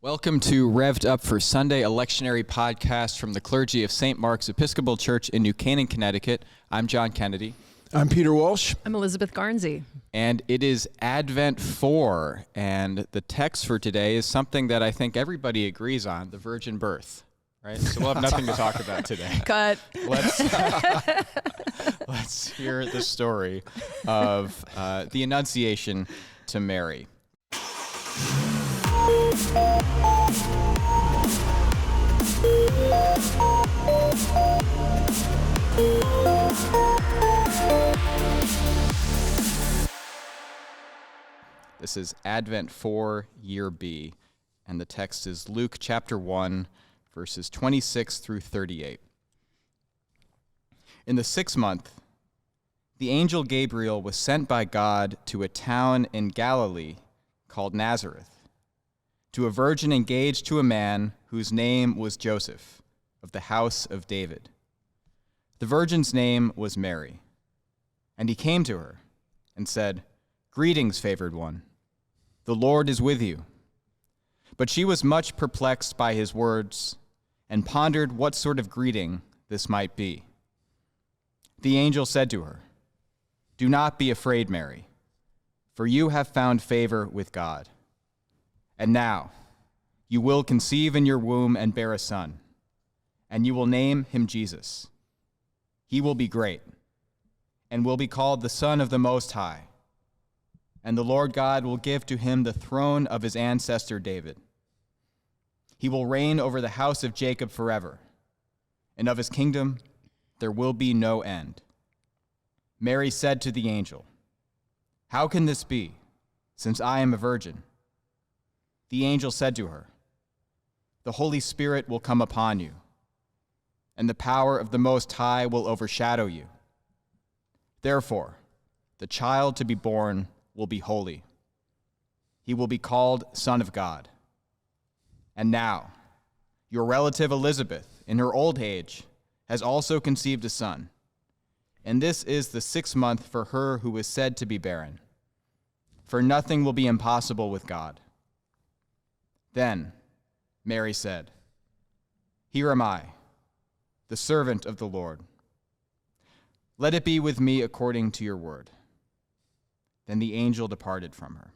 Welcome to Rev'd Up for Sunday, a lectionary podcast from the clergy of St. Mark's Episcopal Church in New Canaan, Connecticut. I'm John Kennedy. I'm Peter Walsh. I'm Elizabeth Garnsey. And it is Advent 4, and the text for today is something that I think everybody agrees on, the virgin birth, right? So we'll have nothing to talk about today. Cut. Let's hear the story of the Annunciation to Mary. This is Advent 4, Year B, and the text is Luke chapter 1, verses 26 through 38. In the 6th month, the angel Gabriel was sent by God to a town in Galilee called Nazareth, to a virgin engaged to a man whose name was Joseph, of the house of David. The virgin's name was Mary. And he came to her and said, "Greetings, favored one. The Lord is with you." But she was much perplexed by his words and pondered what sort of greeting this might be. The angel said to her, "Do not be afraid, Mary, for you have found favor with God. And now you will conceive in your womb and bear a son, and you will name him Jesus. He will be great and will be called the Son of the Most High. And the Lord God will give to him the throne of his ancestor David. He will reign over the house of Jacob forever, and of his kingdom there will be no end." Mary said to the angel, "How can this be, since I am a virgin?" The angel said to her, "The Holy Spirit will come upon you, and the power of the Most High will overshadow you. Therefore, the child to be born will be holy. He will be called Son of God. And now, your relative Elizabeth, in her old age, has also conceived a son. And this is the 6th month for her who is said to be barren. For nothing will be impossible with God." Then Mary said, "Here am I, the servant of the Lord. Let it be with me according to your word." Then the angel departed from her.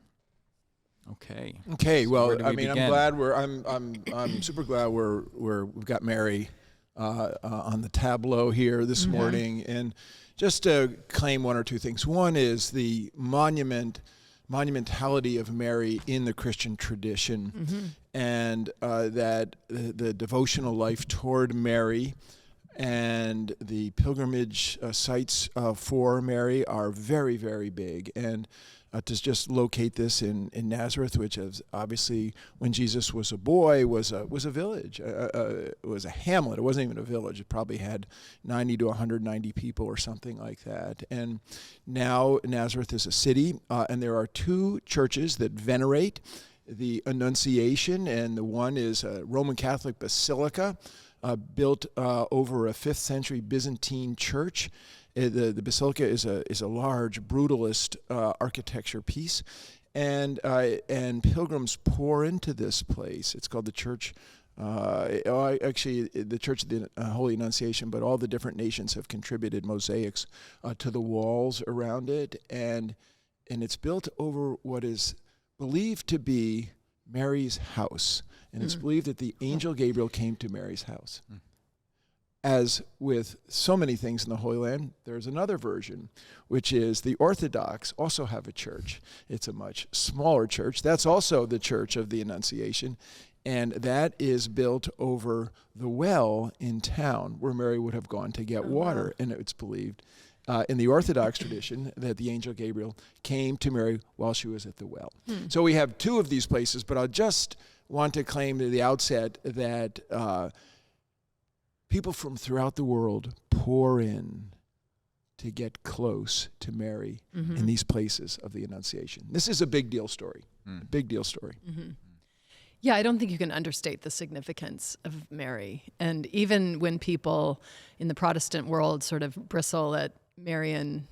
Okay. So well, I'm glad I'm super glad we've got Mary on the tableau here this morning, and just to claim one or two things. One is the monumentality of Mary in the Christian tradition, and that the devotional life toward Mary and the pilgrimage sites for Mary are very, very big. And to just locate this in Nazareth, which is obviously, when Jesus was a boy, was a village. It was a hamlet. It wasn't even a village. It probably had 90 to 190 people or something like that. And now Nazareth is a city, and there are 2 churches that venerate the Annunciation, and the one is a Roman Catholic basilica built over a 5th century Byzantine church. The basilica is a large brutalist architecture piece, and pilgrims pour into this place. It's called the Church. The Church of the Holy Annunciation, but all the different nations have contributed mosaics to the walls around it, and it's built over what is believed to be Mary's house, and it's believed that the angel Gabriel came to Mary's house. As with so many things in the Holy Land, there's another version, which is the Orthodox also have a church. It's a much smaller church. That's also the Church of the Annunciation, and that is built over the well in town where Mary would have gone to get water. And it's believed in the Orthodox tradition that the angel Gabriel came to Mary while she was at the well. So we have 2 of these places, but I just want to claim at the outset that people from throughout the world pour in to get close to Mary in these places of the Annunciation. This is a big deal story. A big deal story. Yeah, I don't think you can understate the significance of Mary. And even when people in the Protestant world sort of bristle at Marian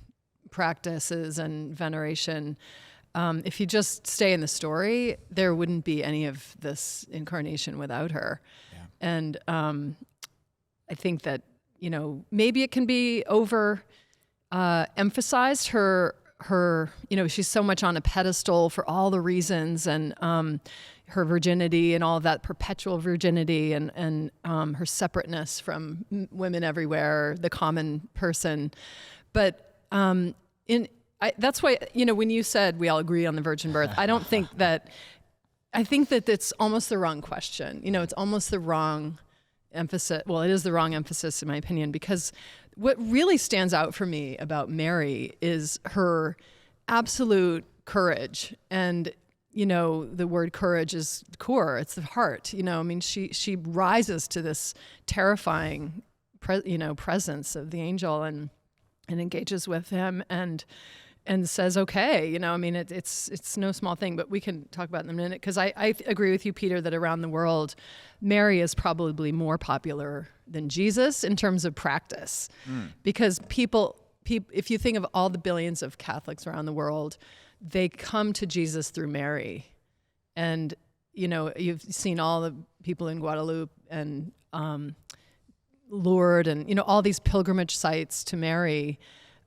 practices and veneration, if you just stay in the story, there wouldn't be any of this incarnation without her. Yeah. And I think that, maybe it can be emphasized, her, she's so much on a pedestal for all the reasons, and her virginity and all of that perpetual virginity, and her separateness from women everywhere, the common person. But that's why, when you said we all agree on the virgin birth, I think that it's almost the wrong question. It's almost the wrong emphasis. Well, it is the wrong emphasis in my opinion, because what really stands out for me about Mary is her absolute courage. And, the word courage is core, it's the heart. She rises to this terrifying, presence of the angel and engages with him and says, okay, it's no small thing, but we can talk about it in a minute. Because I agree with you, Peter, that around the world, Mary is probably more popular than Jesus in terms of practice. Because people, if you think of all the billions of Catholics around the world, they come to Jesus through Mary. And, you've seen all the people in Guadalupe and Lourdes and, all these pilgrimage sites to Mary.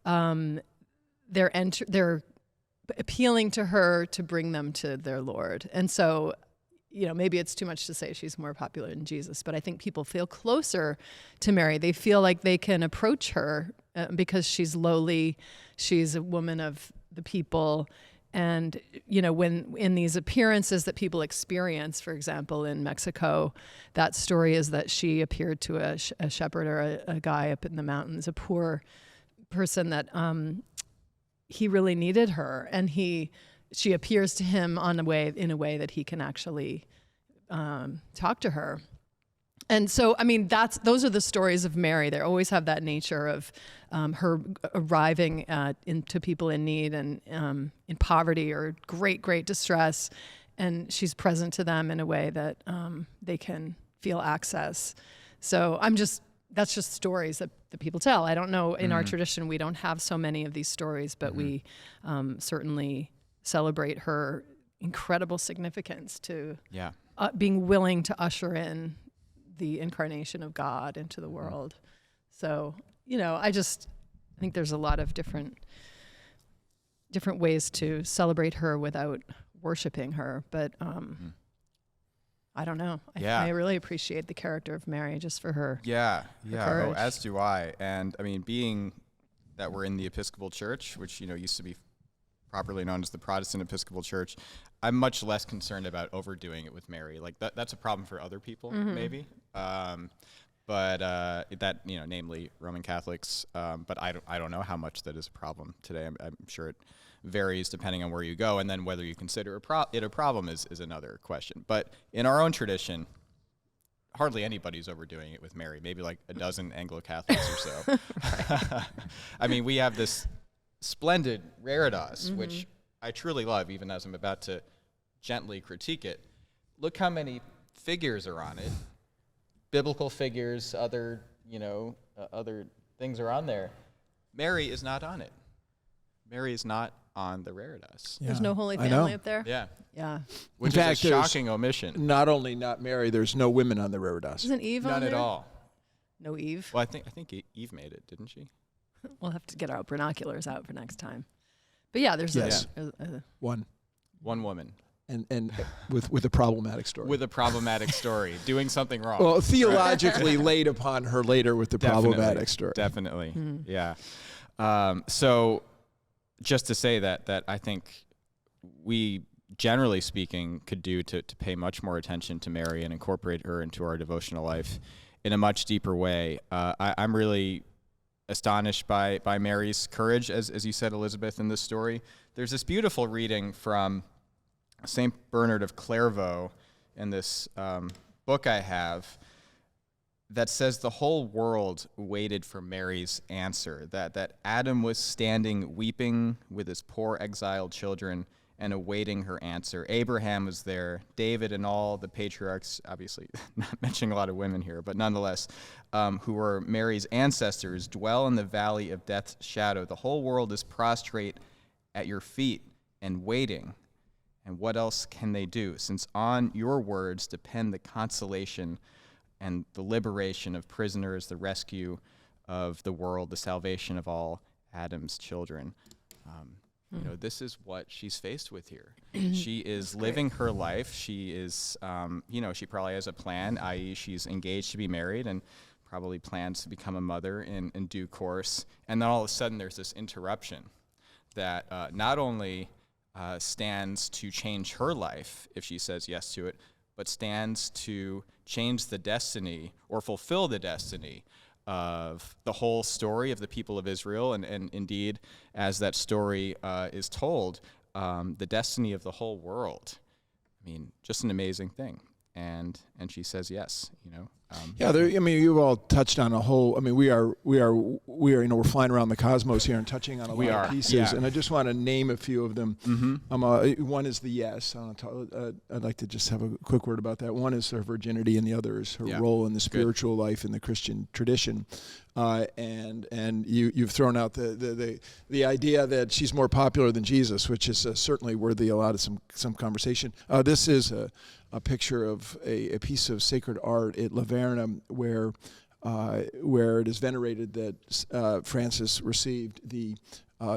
They're appealing to her to bring them to their Lord. And so, maybe it's too much to say she's more popular than Jesus, but I think people feel closer to Mary. They feel like they can approach her because she's lowly, she's a woman of the people. And, when in these appearances that people experience, for example, in Mexico, that story is that she appeared to a shepherd or a guy up in the mountains, a poor person that he really needed her, and she appears to him in a way that he can actually talk to her. And so, those are the stories of Mary. They always have that nature of her arriving into people in need and in poverty or great, great distress, and she's present to them in a way that they can feel access. So that's just stories that the people tell. I don't know, in our tradition, we don't have so many of these stories, but we certainly celebrate her incredible significance to being willing to usher in the incarnation of God into the world. So, I think there's a lot of different ways to celebrate her without worshiping her. But I don't know. I really appreciate the character of Mary just for her. Yeah. Courage. Oh, as do I. And being that we're in the Episcopal Church, which, used to be properly known as the Protestant Episcopal Church, I'm much less concerned about overdoing it with Mary. Like that's a problem for other people, maybe. But that, namely Roman Catholics. But I don't know how much that is a problem today. I'm sure it varies depending on where you go, and then whether you consider it a problem is another question. But in our own tradition, hardly anybody's overdoing it with Mary. Maybe like a dozen Anglo-Catholics or so. We have this splendid reredos, which I truly love, even as I'm about to gently critique it. Look how many figures are on it. Biblical figures, other things are on there. Mary is not on it. Mary is not on the reredos. Yeah. There's no Holy Family up there? Yeah. Which In fact, is a shocking omission. Not only not Mary, there's no women on the reredos. Isn't Eve on there? None at all. No Eve? Well, I think Eve made it, didn't she? We'll have to get our binoculars out for next time. But yeah, there's one woman. And with a problematic story. With a problematic story, doing something wrong. Well, theologically laid upon her later with the problematic story. Definitely, yeah. So just to say that I think we, generally speaking, could do to pay much more attention to Mary and incorporate her into our devotional life in a much deeper way. I'm really astonished by Mary's courage, as you said, Elizabeth, in this story. There's this beautiful reading from St. Bernard of Clairvaux in this book I have that says the whole world waited for Mary's answer, that Adam was standing weeping with his poor exiled children and awaiting her answer. Abraham was there, David and all the patriarchs, obviously not mentioning a lot of women here, but nonetheless, who were Mary's ancestors, dwell in the valley of death's shadow. The whole world is prostrate at your feet. and waiting. And what else can they do? Since on your words depend the consolation and the liberation of prisoners, the rescue of the world, the salvation of all Adam's children. This is what she's faced with here. She is living her life. She is, she probably has a plan, i.e. she's engaged to be married and probably plans to become a mother in due course. And then all of a sudden there's this interruption that not only stands to change her life if she says yes to it, but stands to change the destiny or fulfill the destiny of the whole story of the people of Israel, and indeed, as that story is told, the destiny of the whole world. I mean, just an amazing thing. And she says yes, you've all touched on a whole. I mean, we are we're flying around the cosmos here and touching on a lot of pieces. Yeah. And I just want to name a few of them. Mm-hmm. One is the yes. I'd like to just have a quick word about that. One is her virginity, and the other is her role in the spiritual life in the Christian tradition. And you've thrown out the idea that she's more popular than Jesus, which is certainly worthy a lot of some conversation. This is a picture of a piece of sacred art at Laverna where it is venerated that Francis received the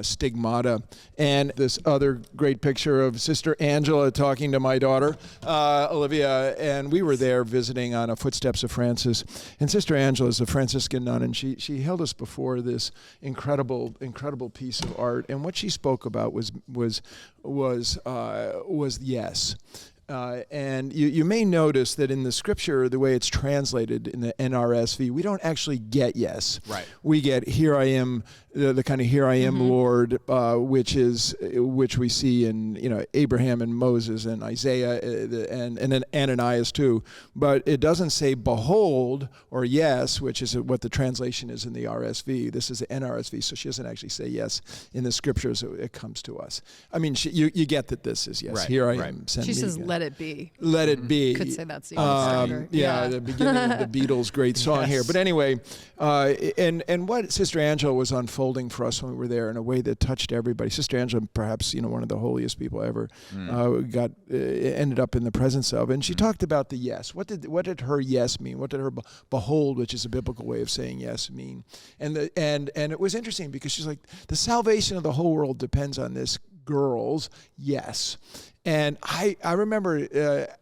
stigmata. And this other great picture of Sister Angela talking to my daughter, Olivia, and we were there visiting on a Footsteps of Francis. And Sister Angela is a Franciscan nun, and she held us before this incredible piece of art. And what she spoke about was yes. And you may notice that in the scripture, the way it's translated in the NRSV, we don't actually get yes. Right. We get here I am, the kind of here I am, Lord, which we see in Abraham and Moses and Isaiah and then Ananias too. But it doesn't say behold or yes, which is what the translation is in the RSV. This is the NRSV, so she doesn't actually say yes in the scriptures. It comes to us. I mean, you get that this is yes. Right, here I am. Send she me says, again. "Let it be." Let it be. Could say that's the starter. The beginning of the Beatles' great song here. But anyway, and what Sister Angela was unfolding for us when we were there in a way that touched everybody. Sister Angela, perhaps one of the holiest people ever, ended up in the presence of, and she talked about the yes. What did her yes mean? What did her behold, which is a biblical way of saying yes, mean? And it was interesting because she's like, the salvation of the whole world depends on this girl's yes. And I remember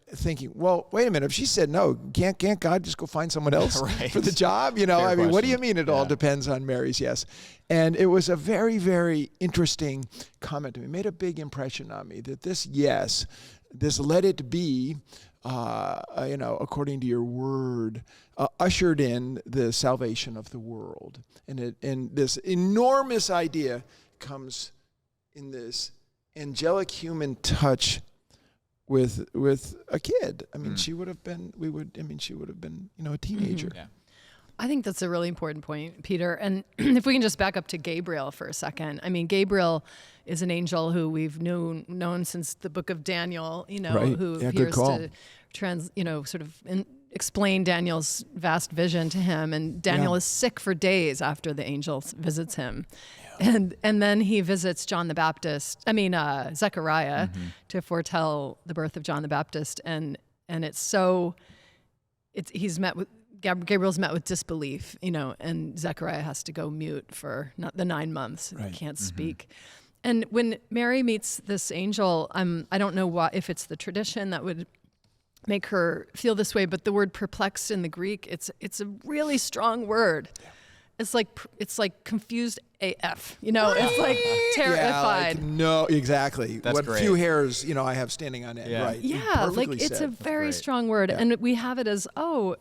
thinking, well, wait a minute. If she said no, can't God just go find someone else for the job? Fair I mean, what do question. you mean it all depends on Mary's yes? And it was a very, very interesting comment to me. It made a big impression on me that this yes, this let it be, according to your word, ushered in the salvation of the world. And this enormous idea comes in this angelic human touch with a kid. I mean, she would have been a teenager. Yeah. I think that's a really important point, Peter. And if we can just back up to Gabriel for a second. I mean, Gabriel is an angel who we've known since the book of Daniel, who appears to explain Daniel's vast vision to him. And Daniel is sick for days after the angel visits him. Yeah. And then he visits Zechariah to foretell the birth of John the Baptist. And Gabriel's met with disbelief, and Zechariah has to go mute for the 9 months. Right. He can't speak. And when Mary meets this angel, I don't know if it's the tradition that would make her feel this way, but the word perplexed in the Greek, it's a really strong word. Yeah. It's like confused AF, it's like terrified. Yeah, no, exactly. That's what great. few hairs, I have standing on end, right? Yeah, it's a very strong word. Yeah. And we have it as, oh,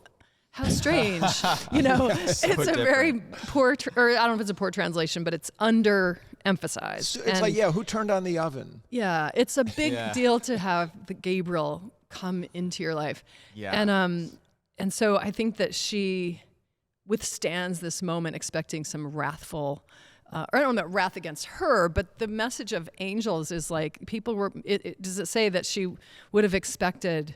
how strange. It's a very poor, or I don't know if it's a poor translation, but it's underemphasized. It's who turned on the oven? Yeah, it's a big deal to have the Gabriel come into your life. Yeah. And so I think that she withstands this moment expecting some wrathful, or I don't know about wrath against her, but the message of angels is like does it say that she would have expected,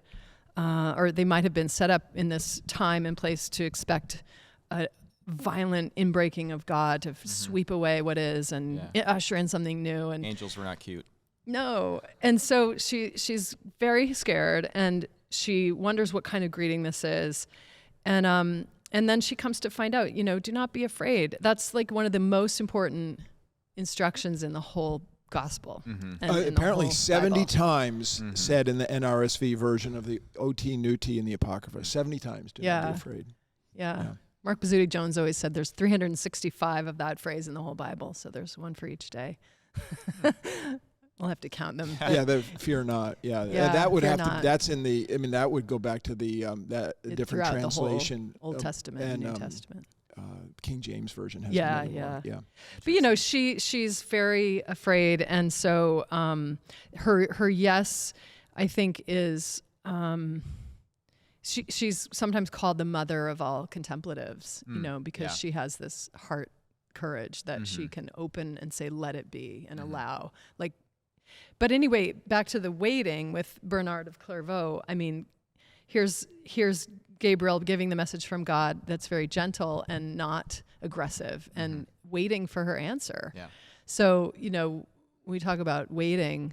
or they might have been set up in this time and place to expect a violent inbreaking of God to sweep away what is and usher in something new. And angels were not cute. No. And so she's very scared, and she wonders what kind of greeting this is. And then she comes to find out, do not be afraid. That's like one of the most important instructions in the whole gospel. And in apparently the whole 70 Bible. times said in the NRSV version of the OT Newty and the Apocrypha. 70 times, do not be afraid. Yeah. Mark Bazzuti Jones always said there's 365 of that phrase in the whole Bible, so there's one for each day. We'll have to count them. Yeah, the fear not. Yeah, Yeah, that would fear have not. to. That's in the. I mean, that would go back to the that different Throughout translation. the whole Old Testament and New Testament. King James version has Yeah, another one. Yeah. But she's very afraid, and so her yes, I think, is she's sometimes called the mother of all contemplatives. Because she has this heart courage that she can open and say, "Let it be," and allow. But anyway, back to the waiting with Bernard of Clairvaux. I mean, here's Gabriel giving the message from God that's very gentle and not aggressive, and waiting for her answer. Yeah. So, we talk about waiting,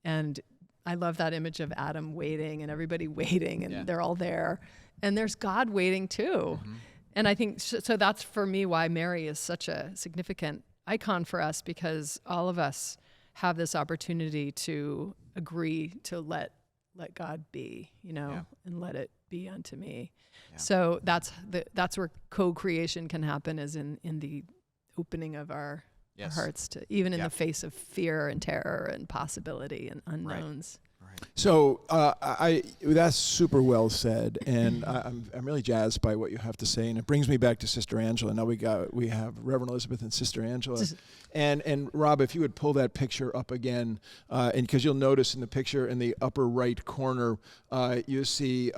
and I love that image of Adam waiting and everybody waiting, and they're all there. And there's God waiting too. And I think, so that's for me why Mary is such a significant icon for us, because all of us have this opportunity to agree to let God be, and let it be unto me. Yeah. So that's where co-creation can happen, is in the opening of our hearts to, even in the face of fear and terror and possibility and unknowns. Right. So that's super well said, and I'm really jazzed by what you have to say, and it brings me back to Sister Angela. Now we have Reverend Elizabeth and Sister Angela, and Rob, if you would pull that picture up again, and because you'll notice in the picture in the upper right corner, you see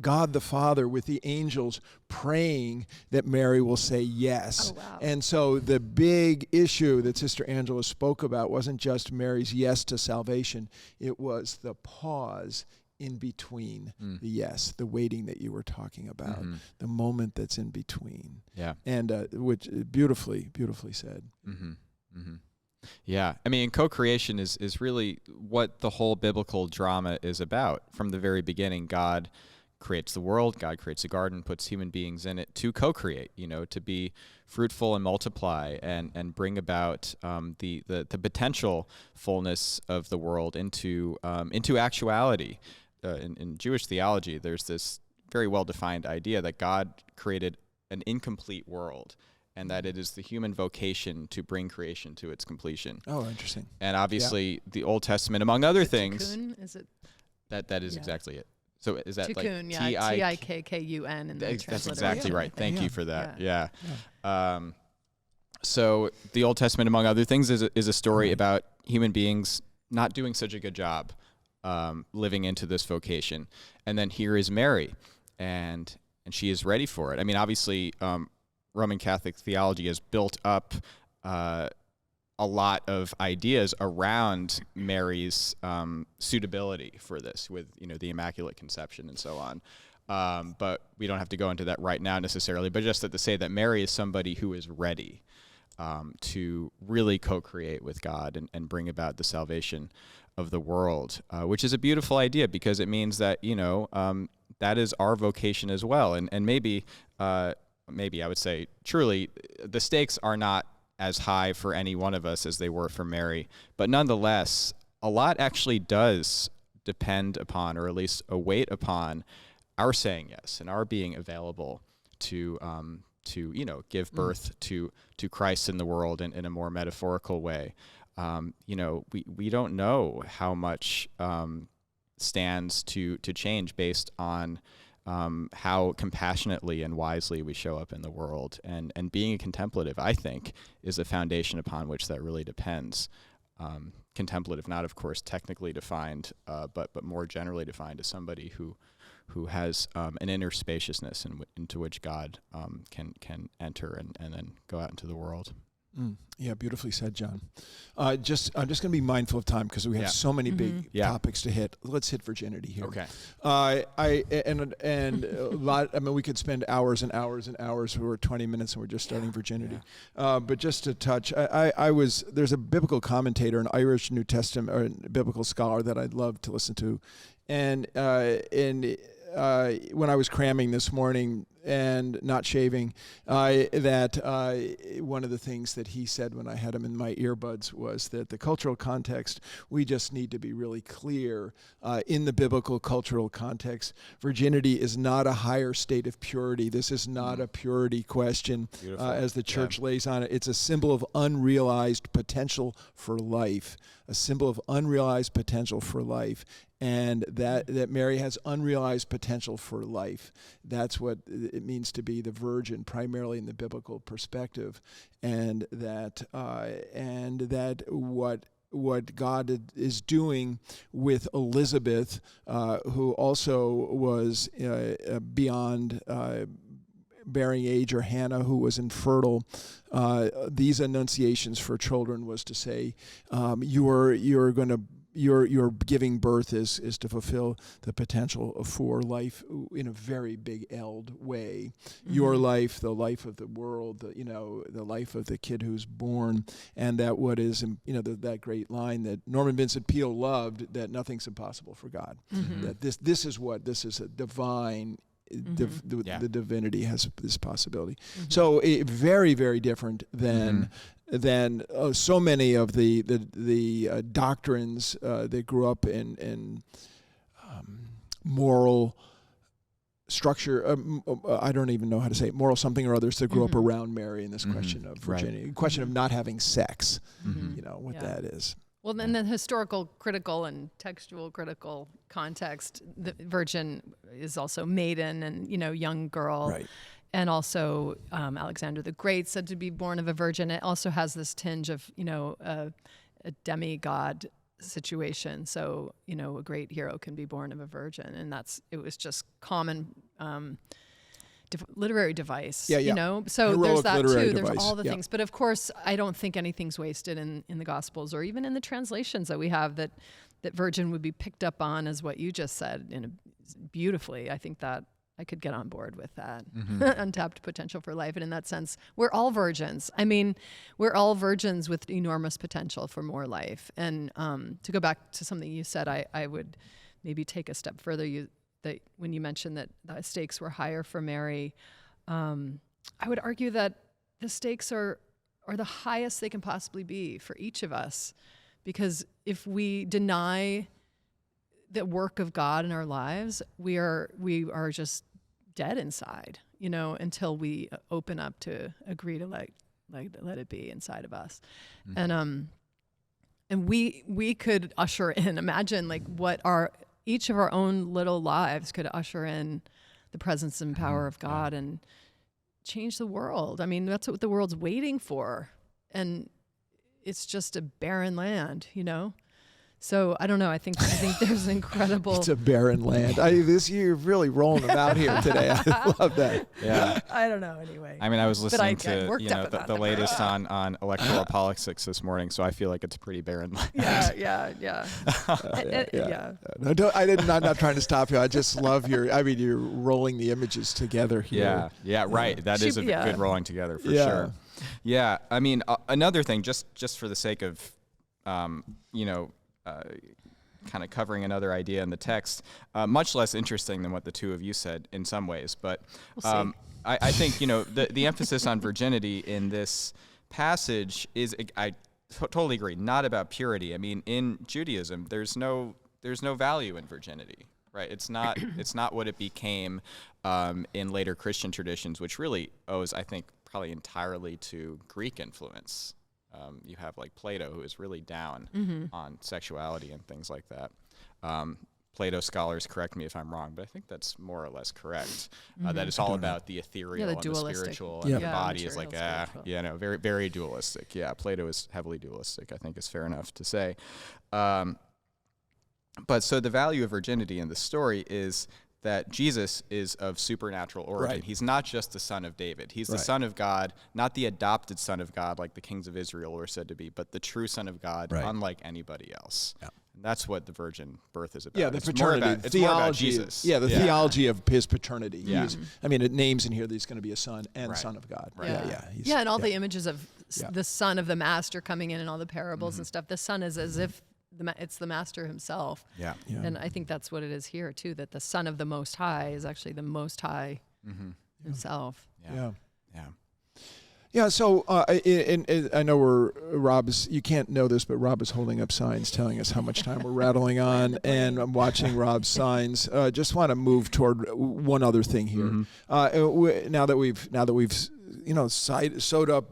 God the Father with the angels praying that Mary will say yes. Oh, wow. And so the big issue that Sister Angela spoke about wasn't just Mary's yes to salvation, it was the pause in between the yes, the waiting that you were talking about, the moment that's in between. Yeah. And which beautifully said. Yeah, I mean, co-creation is really what the whole biblical drama is about. From the very beginning, God creates the world, God creates a garden, puts human beings in it to co-create, to be fruitful and multiply and bring about the potential fullness of the world into actuality. In Jewish theology, there's this very well-defined idea that God created an incomplete world, and that it is the human vocation to bring creation to its completion. Oh, interesting. And obviously, the Old Testament, among other things, Tikkun, is it? That is exactly it. So is that Tikkun, like Tikkun in the That's transliteration. exactly right. Thank you for that. Yeah. So the Old Testament, among other things, is a story about human beings not doing such a good job living into this vocation. And then here is Mary, and she is ready for it. I mean, obviously, Roman Catholic theology has built up a lot of ideas around Mary's suitability for this, with the Immaculate Conception and so on. But we don't have to go into that right now necessarily. But just to say that Mary is somebody who is ready to really co-create with God and bring about the salvation of the world, which is a beautiful idea, because it means that that is our vocation as well. And maybe I would say truly the stakes are not as high for any one of us as they were for Mary, but nonetheless, a lot actually does depend upon, or at least await upon, our saying yes and our being available to give birth to Christ in the world in a more metaphorical way. We don't know how much stands to change based on how compassionately and wisely we show up in the world. And being a contemplative, I think, is a foundation upon which that really depends. Contemplative, not of course technically defined, but more generally defined as somebody who has an inner spaciousness into which God can enter and then go out into the world. Yeah, beautifully said, John. I'm just going to be mindful of time because we have so many big topics to hit. Let's hit virginity here. Okay. And a lot. I mean, we could spend hours and hours and hours. We're 20 minutes and we're just starting virginity. But just to touch, there's a biblical commentator, an Irish New Testament or biblical scholar that I'd love to listen to, and when I was cramming this morning and not shaving, one of the things that he said when I had him in my earbuds was that the cultural context, we just need to be really clear in the biblical cultural context. Virginity is not a higher state of purity. This is not a purity question as the church lays on it. It's a symbol of unrealized potential for life, a symbol of unrealized potential for life. And that Mary has unrealized potential for life. That's what it means to be the virgin, primarily in the biblical perspective, and that what God is doing with Elizabeth, who also was beyond bearing age, or Hannah, who was infertile. These annunciations for children was to say, your giving birth is to fulfill the potential for life in a very big L'd way. Your life, the life of the world, the life of the kid who's born, and that what is, that great line that Norman Vincent Peale loved, that nothing's impossible for God. That this is a divine. The divinity has this possibility. So very, very different than so many of the doctrines that grew up in moral structure. I don't even know how to say it, moral something or others that grew up around Mary in this question of virginity, question of not having sex. What that is. Well, then the historical critical and textual critical context, the virgin is also maiden and, young girl. Right. And also Alexander the Great said to be born of a virgin. It also has this tinge of, a demigod situation. So, a great hero can be born of a virgin. And it was just common literary device, So Heroic there's that too. Device. There's all the things. But of course, I don't think anything's wasted in the Gospels or even in the translations that we have that virgin would be picked up on as what you just said beautifully. I think that I could get on board with that. Untapped potential for life. And in that sense, we're all virgins. I mean, we're all virgins with enormous potential for more life. And to go back to something you said, I would maybe take a step further. That when you mentioned that the stakes were higher for Mary, I would argue that the stakes are the highest they can possibly be for each of us, because if we deny the work of God in our lives, we are just dead inside, until we open up to agree to let it be inside of us, and we could usher in. Imagine what each of our own little lives could usher in the presence and power of God and change the world. I mean, that's what the world's waiting for. And it's just a barren land, So I don't know. I think there's incredible. It's a barren land. You're really rolling them out here today. I love that. Yeah. I don't know. Anyway. I mean, I was listening to the latest on electoral politics this morning, so I feel like it's a pretty barren land. Yeah. No, I'm not trying to stop you. I just love you're rolling the images together here. Yeah. Right. That is a good rolling together for sure. Yeah. I mean, another thing, just for the sake of, kind of covering another idea in the text, much less interesting than what the two of you said in some ways. But I think, the emphasis on virginity in this passage is, I totally agree, not about purity. I mean, in Judaism, there's no value in virginity, right? It's not what it became in later Christian traditions, which really owes, I think, probably entirely to Greek influence. You have Plato, who is really down on sexuality and things like that. Plato scholars correct me if I'm wrong, but I think that's more or less correct. That it's all about the ethereal and the spiritual, and the body is very, very dualistic. Yeah, Plato is heavily dualistic, I think is fair enough to say. But so the value of virginity in the story is that Jesus is of supernatural origin. Right. He's not just the son of David. He's the Right. son of God, not the adopted son of God like the kings of Israel were said to be, but the true son of God, Right. unlike anybody else. Yeah. And that's what the virgin birth is about. Yeah, the It's paternity, more about, the it's more about theology. Jesus. Yeah, the theology of his paternity. Yeah. I mean, it names in here that he's going to be a son and Right. son of God. Right. Yeah. And all the images of Yeah. the son of the master coming in and all the parables and stuff. The son is as if it's the master himself. Yeah. Yeah. And I think that's what it is here too, that the son of the Most High is actually the Most High himself. Yeah. Yeah. Yeah, so I know Rob is, you can't know this, but Rob is holding up signs telling us how much time we're rattling on, and I'm watching Rob's signs. Just want to move toward one other thing here. Now that we've sewed up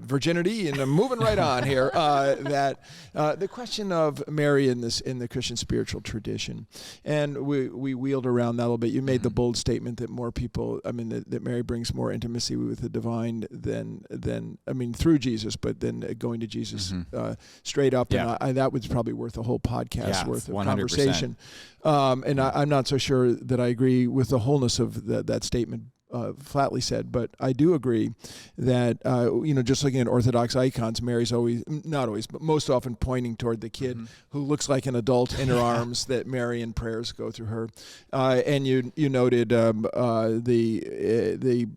virginity, and I'm moving right on here. That the question of Mary in the Christian spiritual tradition, and we wheeled around that a little bit. You made the bold statement that more people, that Mary brings more intimacy with the divine than through Jesus, but then going to Jesus straight up. Yeah. And that was probably worth a whole podcast worth of 100%. conversation. And I'm not so sure that I agree with the wholeness of that statement. Flatly said, but I do agree that just looking at Orthodox icons, Mary's not always, but most often pointing toward the kid who looks like an adult in her arms. That Marian prayers go through her, and you noted the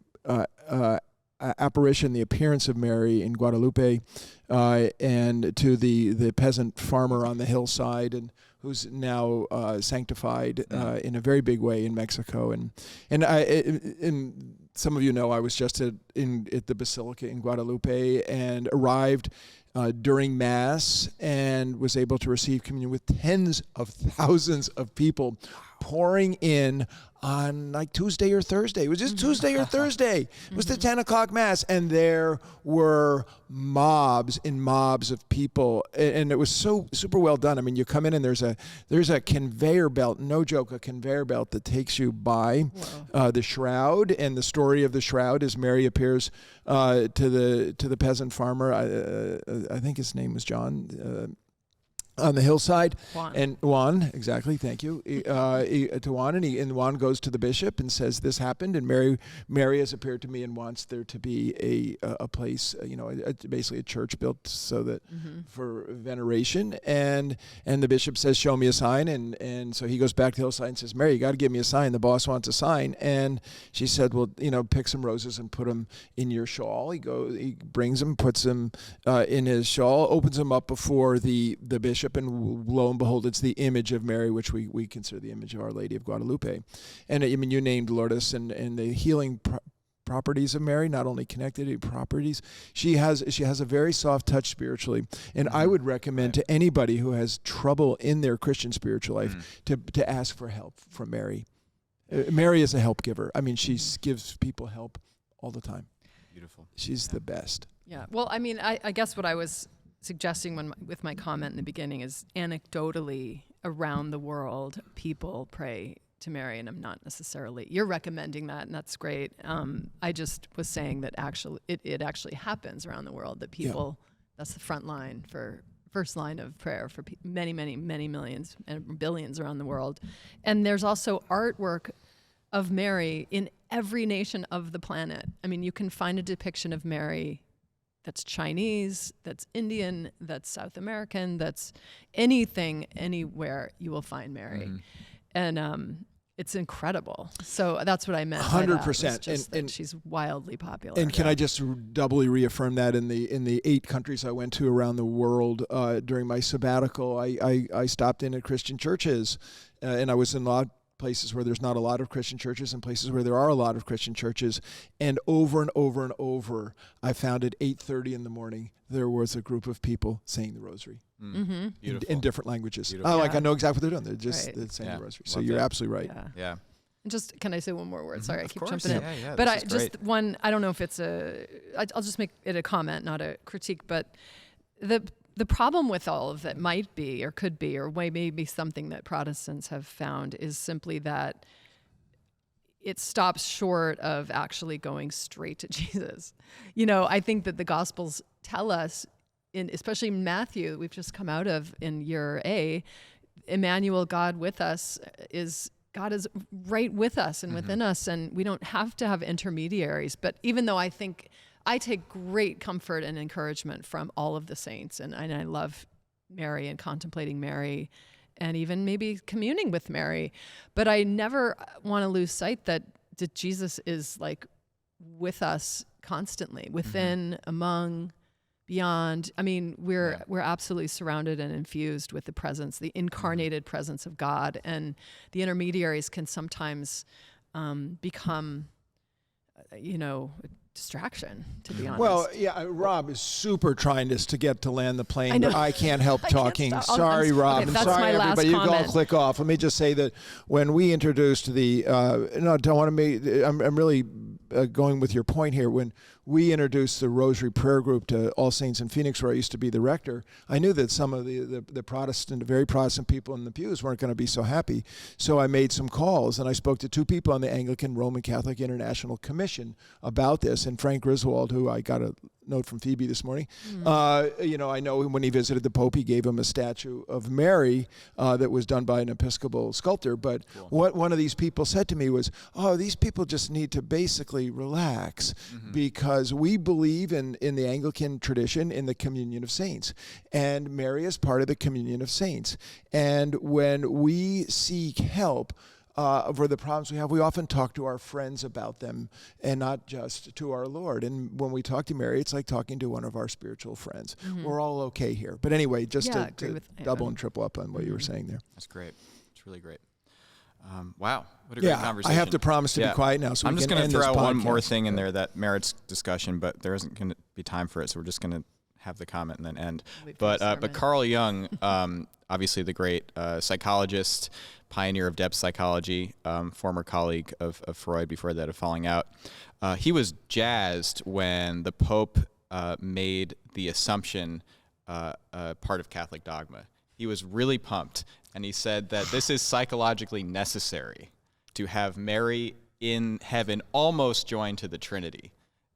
apparition, the appearance of Mary in Guadalupe, and to the peasant farmer on the hillside, and who's now sanctified in a very big way in Mexico. And some of you know I was just at the Basilica in Guadalupe and arrived during Mass and was able to receive communion with tens of thousands of people pouring in on like Tuesday or Thursday. It was just Tuesday or Thursday. It was the 10 o'clock Mass, and there were mobs of people, and it was so super well done. I mean, you come in and there's a conveyor belt, no joke, a conveyor belt that takes you by the shroud, and the story of the shroud is Mary appears to the peasant farmer. I think his name was John. On the hillside, Juan, exactly. Thank you. To Juan, and Juan goes to the bishop and says, "This happened, and Mary has appeared to me and wants there to be a place, basically a church built so that for veneration." And the bishop says, "Show me a sign." And so he goes back to the hillside and says, "Mary, you got to give me a sign. The boss wants a sign." And she said, "Well, pick some roses and put them in your shawl." He brings them, puts them in his shawl, opens them up before the bishop. And lo and behold, it's the image of Mary, which we consider the image of Our Lady of Guadalupe. And you named Lourdes and the healing properties of Mary, not only connected properties. She has a very soft touch spiritually. And I would recommend to anybody who has trouble in their Christian spiritual life to ask for help from Mary. Mary is a help giver. I mean, she gives people help all the time. Beautiful. She's the best. Yeah. Well, I mean, I guess what I was suggesting with my comment in the beginning is anecdotally around the world, people pray to Mary, and I'm not necessarily, you're recommending that, and that's great. I just was saying that actually it actually happens around the world, that people, that's the first line of prayer for many, many, many millions and billions around the world. And there's also artwork of Mary in every nation of the planet. I mean, you can find a depiction of Mary that's Chinese, that's Indian, that's South American, that's anything, anywhere you will find Mary. And it's incredible. So that's what I meant. 100%. And she's wildly popular. And can I just doubly reaffirm that in the 8 countries I went to around the world during my sabbatical, I stopped in at Christian churches, and I was in a lot of places where there's not a lot of Christian churches and places where there are a lot of Christian churches. And over and over and over, I found at 8:30 in the morning, there was a group of people saying the rosary in different languages. I know exactly what they're doing. They're just saying the rosary. So you're absolutely right. Yeah. And just, can I say one more word? Sorry, I keep course. jumping in. Yeah, but I don't know if it's I'll just make it a comment, not a critique, but the problem with all of that might be, or could be, or may be something that Protestants have found, is simply that it stops short of actually going straight to Jesus. I think that the Gospels tell us, especially in Matthew, we've just come out of in year A, Emmanuel, God with us, is God is right with us and within us, and we don't have to have intermediaries. But even though I think I take great comfort and encouragement from all of the saints, and I love Mary and contemplating Mary and even maybe communing with Mary, but I never want to lose sight that Jesus is like with us constantly, within, among, beyond. I mean, we're absolutely surrounded and infused with the presence, the incarnated presence of God, and the intermediaries can sometimes become, distraction, to be honest. Well, yeah, Rob is super trying to get to land the plane. I know. But I can't help talking. Can't Sorry, Rob. Okay, I'm that's sorry, my last everybody. You can all comment. click off. Let me just say that when we introduced I'm really going with your point here. When we introduced the Rosary Prayer Group to All Saints in Phoenix, where I used to be the rector, I knew that some of the very Protestant people in the pews weren't going to be so happy. So I made some calls, and I spoke to two people on the Anglican Roman Catholic International Commission about this. And Frank Griswold, who I got a note from Phoebe this morning, I know when he visited the Pope, he gave him a statue of Mary that was done by an Episcopal sculptor. But what one of these people said to me was, these people just need to basically relax because we believe in the Anglican tradition in the communion of saints. And Mary is part of the communion of saints. And when we seek help for the problems we have, we often talk to our friends about them and not just to our Lord. And when we talk to Mary, it's like talking to one of our spiritual friends. We're all okay here. But anyway, just to double and triple up on what you were saying there. That's great. It's really great. Wow, what a great conversation. I have to promise to be quiet now, so I'm we just can going to end throw this out one podcast. more thing in there that merits discussion, but there isn't going to be time for it, so we're just going to have the comment and then end. But Carl Jung, obviously the great psychologist, pioneer of depth psychology, former colleague of Freud before that, of Falling Out, he was jazzed when the Pope made the Assumption part of Catholic dogma. He was really pumped, and he said that this is psychologically necessary to have Mary in heaven almost joined to the Trinity.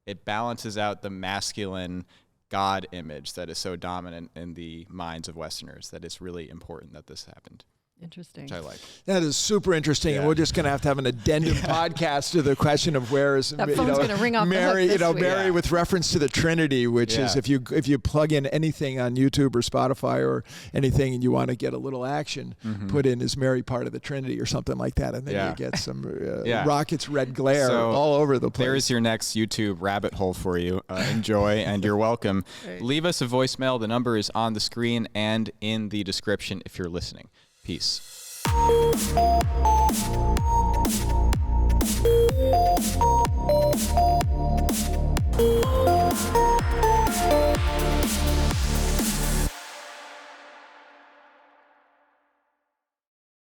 It balances out the masculine God image that is so dominant in the minds of Westerners, that it's really important that this happened. Interesting. Which I like. That is super interesting, and we're just going to have an addendum podcast to the question of where is that phone's going to ring off Mary. The hook this week. Mary with reference to the Trinity, which is if you plug in anything on YouTube or Spotify or anything, and you want to get a little action, put in "Is Mary part of the Trinity" or something like that, and then you get some rockets red glare all over the place. There's your next YouTube rabbit hole for you. Enjoy, and you're welcome. Right. Leave us a voicemail. The number is on the screen and in the description if you're listening. Peace.